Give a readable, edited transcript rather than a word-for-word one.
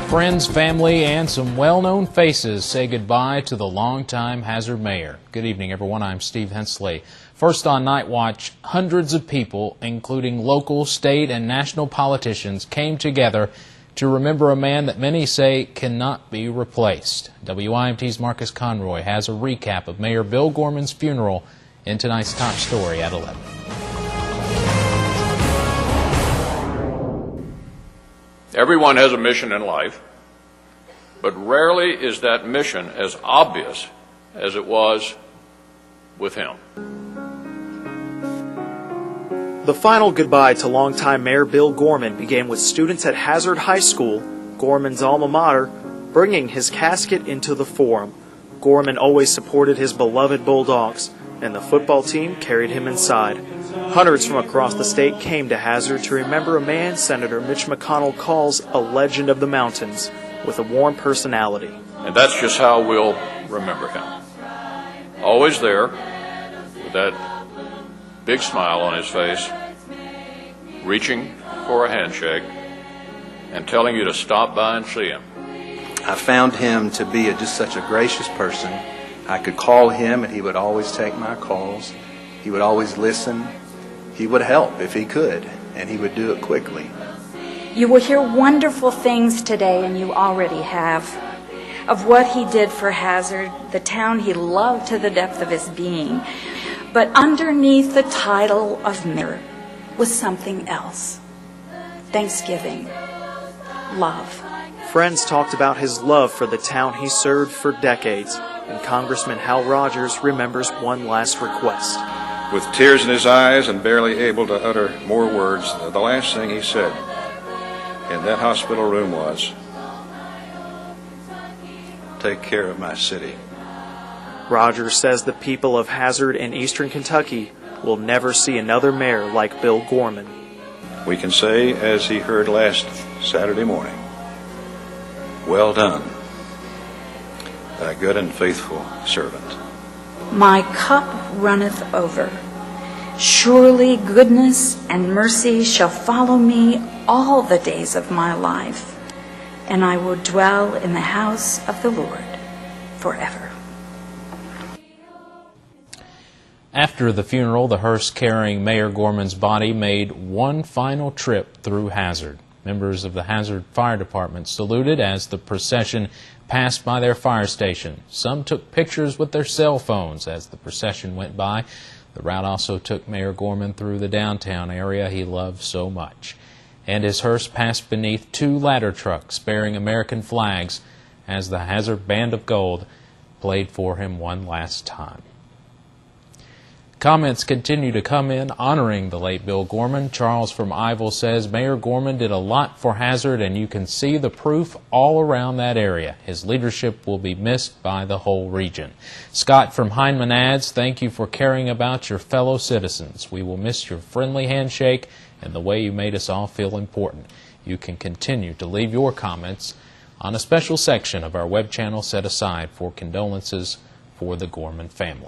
Friends, family, and some well-known faces say goodbye to the longtime Hazard mayor. Good evening, everyone. I'm Steve Hensley. First on Night Watch, hundreds of people, including local, state, and national politicians, came together to remember a man that many say cannot be replaced. WKYT's Marcus Conroy has a recap of Mayor Bill Gorman's funeral in tonight's top story at 11. Everyone has a mission in life, but rarely is that mission as obvious as it was with him. The final goodbye to longtime Mayor Bill Gorman began with students at Hazard High School, Gorman's alma mater, bringing his casket into the forum. Gorman always supported his beloved Bulldogs, and the football team carried him inside. Hundreds from across the state came to Hazard to remember a man Senator Mitch McConnell calls a legend of the mountains with a warm personality. And that's just how we'll remember him. Always there with that big smile on his face, reaching for a handshake and telling you to stop by and see him. I found him to be just such a gracious person. I could call him and he would always take my calls. He would always listen. He would help if he could, and he would do it quickly. You will hear wonderful things today, and you already have, of what he did for Hazard, the town he loved to the depth of his being. But underneath the title of mayor was something else. Thanksgiving. Love. Friends talked about his love for the town he served for decades, and Congressman Hal Rogers remembers one last request. With tears in his eyes and barely able to utter more words, the last thing he said in that hospital room was, "Take care of my city." Rogers says the people of Hazard and eastern Kentucky will never see another mayor like Bill Gorman. We can say, as he heard last Saturday morning, "Well done, thy good and faithful servant." My cup runneth over. Surely goodness and mercy shall follow me all the days of my life, and I will dwell in the house of the Lord forever. After the funeral, the hearse carrying Mayor Gorman's body made one final trip through Hazard. Members of the Hazard Fire Department saluted as the procession passed by their fire station. Some took pictures with their cell phones as the procession went by. The route also took Mayor Gorman through the downtown area he loved so much. And his hearse passed beneath two ladder trucks bearing American flags as the Hazard Band of Gold played for him one last time. Comments continue to come in honoring the late Bill Gorman. Charles from Ivell says, Mayor Gorman did a lot for Hazard, and you can see the proof all around that area. His leadership will be missed by the whole region. Scott from Hindman adds, thank you for caring about your fellow citizens. We will miss your friendly handshake and the way you made us all feel important. You can continue to leave your comments on a special section of our web channel set aside for condolences for the Gorman family.